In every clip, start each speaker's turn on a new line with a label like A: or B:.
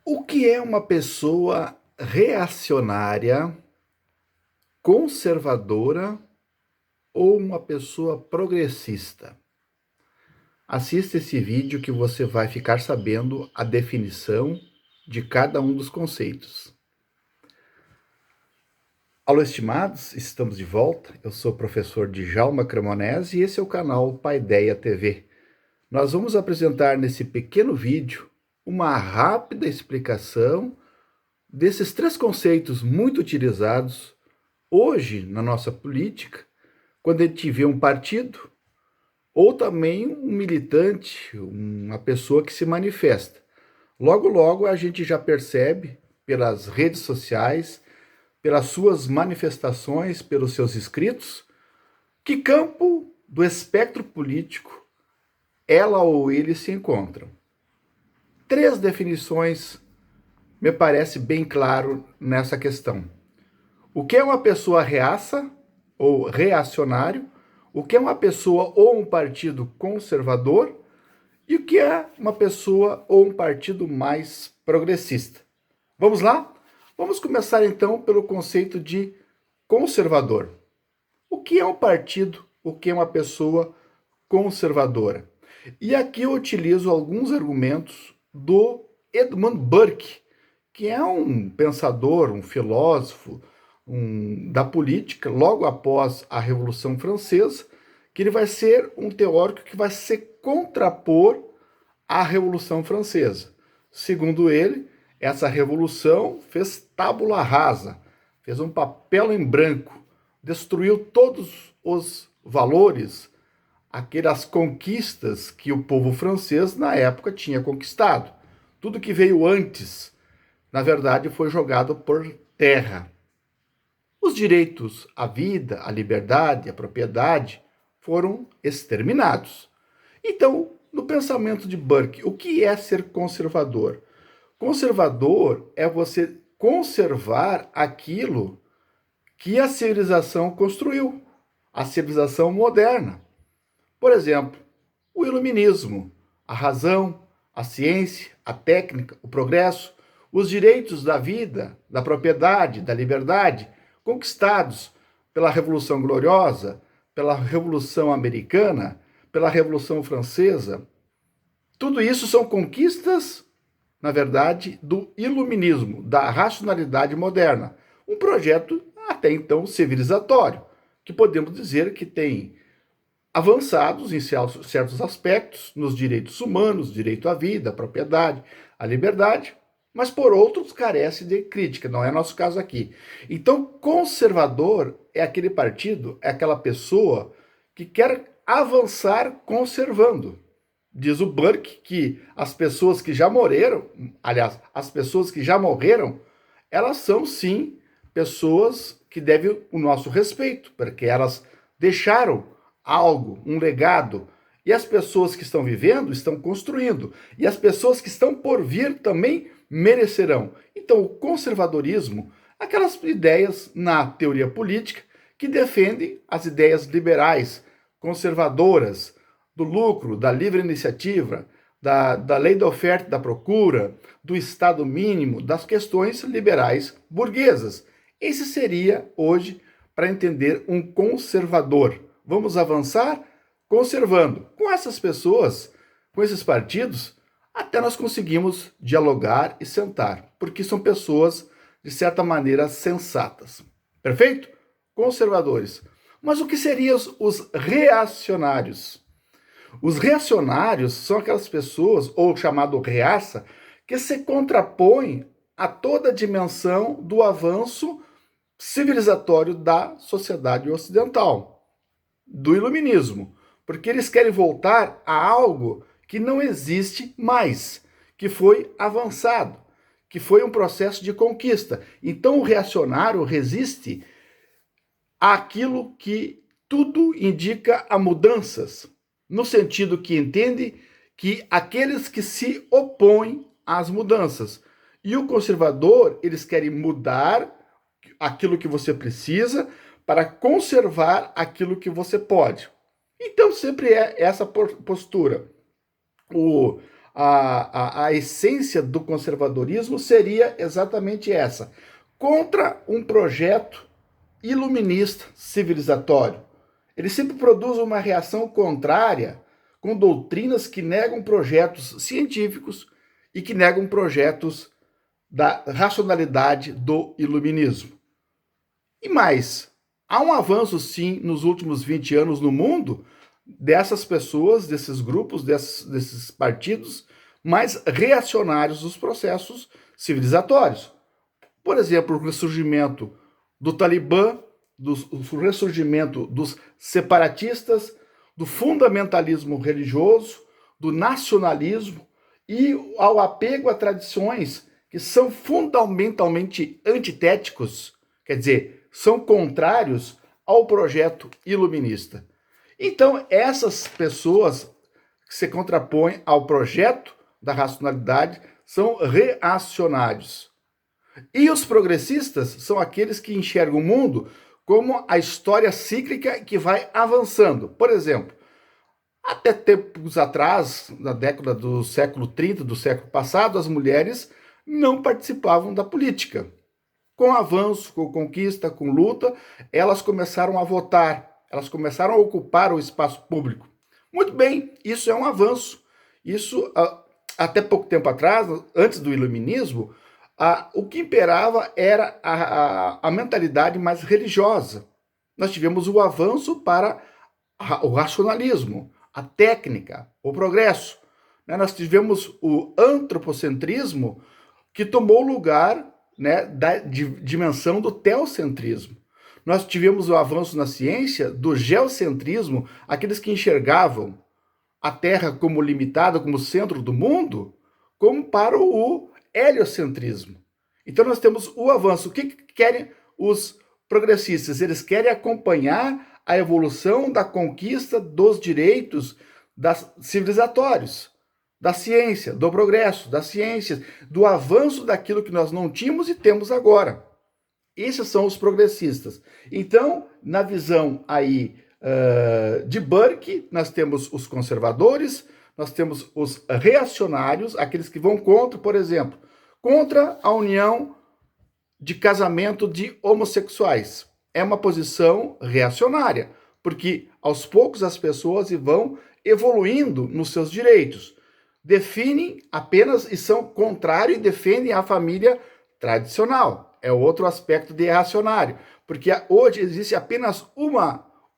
A: O que é uma pessoa reacionária, conservadora ou uma pessoa progressista? Assista esse vídeo que você vai ficar sabendo a definição de cada um dos conceitos. Alô, estimados, estamos de volta. Eu sou o professor Djalma Cremonese e esse é o canal Paideia TV. Nós vamos apresentar nesse pequeno vídeo uma rápida explicação desses três conceitos muito utilizados hoje na nossa política, quando a gente vê um partido ou também um militante, uma pessoa que se manifesta. Logo, logo a gente já percebe pelas redes sociais, pelas suas manifestações, pelos seus escritos, que campo do espectro político ela ou ele se encontram. Três definições me parece bem claro nessa questão. O que é uma pessoa reaça ou reacionário? O que é uma pessoa ou um partido conservador? E o que é uma pessoa ou um partido mais progressista? Vamos lá? Vamos começar então pelo conceito de conservador. O que é um partido? O que é uma pessoa conservadora? E aqui eu utilizo alguns argumentos do Edmund Burke, que é um pensador, um filósofo da política, logo após a Revolução Francesa, que ele vai ser um teórico que vai se contrapor à Revolução Francesa. Segundo ele, essa revolução fez tábula rasa, fez um papel em branco, destruiu todos os valores, aquelas conquistas que o povo francês na época tinha conquistado. Tudo que veio antes, na verdade, foi jogado por terra. Os direitos à vida, à liberdade, à propriedade foram exterminados. Então, no pensamento de Burke, o que é ser conservador? Conservador é você conservar aquilo que a civilização construiu, a civilização moderna. Por exemplo, o iluminismo, a razão, a ciência, a técnica, o progresso, os direitos da vida, da propriedade, da liberdade, conquistados pela Revolução Gloriosa, pela Revolução Americana, pela Revolução Francesa. Tudo isso são conquistas, na verdade, do iluminismo, da racionalidade moderna. Um projeto até então civilizatório, que podemos dizer que tem avançados em certos aspectos, nos direitos humanos, direito à vida, à propriedade, à liberdade, mas por outros carece de crítica, não é nosso caso aqui. Então, conservador é aquele partido, é aquela pessoa que quer avançar conservando. Diz o Burke que as pessoas que já morreram, aliás, as pessoas que já morreram, elas são sim pessoas que devem o nosso respeito, porque elas deixaram algo, um legado. E as pessoas que estão vivendo estão construindo. E as pessoas que estão por vir também merecerão. Então, o conservadorismo, aquelas ideias na teoria política que defendem as ideias liberais, conservadoras, do lucro, da livre iniciativa, da lei da oferta e da procura, do Estado mínimo, das questões liberais burguesas. Esse seria, hoje, para entender um conservador. Vamos avançar conservando. Com essas pessoas, com esses partidos, até nós conseguimos dialogar e sentar, porque são pessoas, de certa maneira, sensatas. Perfeito? Conservadores. Mas o que seriam os reacionários? Os reacionários são aquelas pessoas, ou chamado reaça, que se contrapõem a toda a dimensão do avanço civilizatório da sociedade ocidental, do iluminismo, porque eles querem voltar a algo que não existe mais, que foi avançado, que foi um processo de conquista. Então o reacionário resiste àquilo que tudo indica a mudanças, no sentido que entende que aqueles que se opõem às mudanças. E o conservador, eles querem mudar aquilo que você precisa para conservar aquilo que você pode. Então sempre é essa postura. a essência do conservadorismo seria exatamente essa, contra um projeto iluminista civilizatório. Ele sempre produz uma reação contrária com doutrinas que negam projetos científicos e que negam projetos da racionalidade do iluminismo. E mais, há um avanço, sim, nos últimos 20 anos no mundo dessas pessoas, desses grupos, desses partidos mais reacionários dos processos civilizatórios. Por exemplo, o ressurgimento do Talibã, o ressurgimento dos separatistas, do fundamentalismo religioso, do nacionalismo e ao apego a tradições que são fundamentalmente antitéticos, quer dizer, são contrários ao projeto iluminista. Então, essas pessoas que se contrapõem ao projeto da racionalidade são reacionários. E os progressistas são aqueles que enxergam o mundo como a história cíclica que vai avançando. Por exemplo, até tempos atrás, na década do século 30, do século passado, as mulheres não participavam da política. Com avanço, com conquista, com luta, elas começaram a votar, elas começaram a ocupar o espaço público. Muito bem, isso é um avanço. Isso, até pouco tempo atrás, antes do iluminismo, o que imperava era a mentalidade mais religiosa. Nós tivemos o avanço para o racionalismo, a técnica, o progresso. Nós tivemos o antropocentrismo, que tomou o lugar, da dimensão do teocentrismo. Nós tivemos o avanço na ciência do geocentrismo, aqueles que enxergavam a Terra como limitada, como centro do mundo, como para o heliocentrismo. Então nós temos o avanço. O que querem os progressistas? Eles querem acompanhar a evolução da conquista dos direitos civilizatórios, da ciência, do progresso, das ciências, do avanço daquilo que nós não tínhamos e temos agora. Esses são os progressistas. Então, na visão aí de Burke, nós temos os conservadores, nós temos os reacionários, aqueles que vão contra, por exemplo, contra a união de casamento de homossexuais. É uma posição reacionária, porque aos poucos as pessoas vão evoluindo nos seus direitos. Definem apenas e são contrários e defendem a família tradicional. É outro aspecto de reacionário, porque hoje existe apenas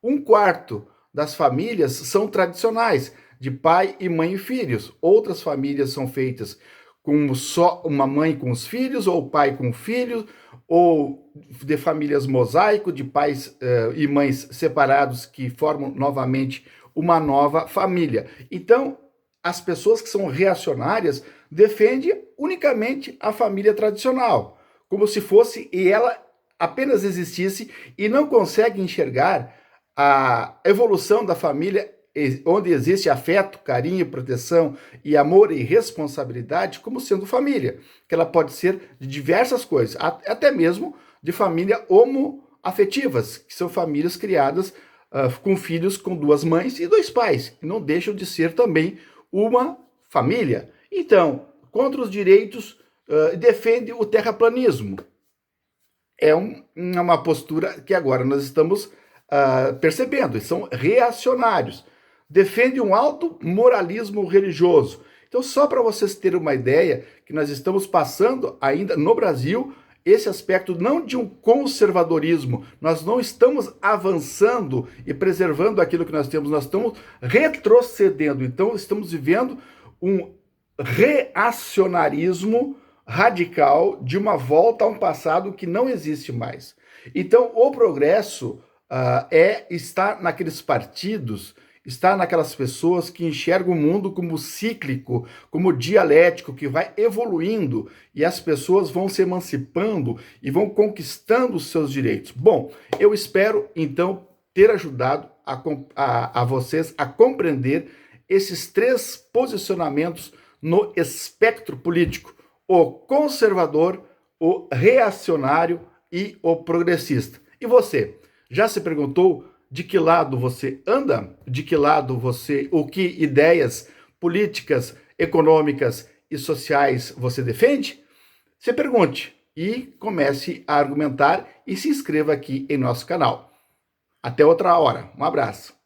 A: um quarto das famílias são tradicionais, de pai e mãe e filhos. Outras famílias são feitas com só uma mãe com os filhos, ou pai com filhos, ou de famílias mosaico, de pais e mães separados que formam novamente uma nova família. Então, as pessoas que são reacionárias defendem unicamente a família tradicional, como se fosse e ela apenas existisse, e não conseguem enxergar a evolução da família, onde existe afeto, carinho, proteção e amor e responsabilidade, como sendo família, que ela pode ser de diversas coisas, até mesmo de família homoafetivas, que são famílias criadas com filhos com duas mães e dois pais, que não deixam de ser também uma família. Então, contra os direitos, defende o terraplanismo. É uma postura que agora nós estamos percebendo, são reacionários. Defende um alto moralismo religioso. Então, só para vocês terem uma ideia, que nós estamos passando ainda no Brasil esse aspecto não de um conservadorismo, nós não estamos avançando e preservando aquilo que nós temos, nós estamos retrocedendo. Então, estamos vivendo um reacionarismo radical de uma volta a um passado que não existe mais. Então, o progresso está naqueles partidos, está naquelas pessoas que enxergam o mundo como cíclico, como dialético, que vai evoluindo e as pessoas vão se emancipando e vão conquistando os seus direitos. Bom, eu espero, então, ter ajudado a vocês a compreender esses três posicionamentos no espectro político: o conservador, o reacionário e o progressista. E você, já se perguntou de que lado você anda? De que lado o que ideias políticas econômicas e sociais você defende? Você pergunte e comece a argumentar e se inscreva aqui em nosso canal. Até outra hora. Um abraço.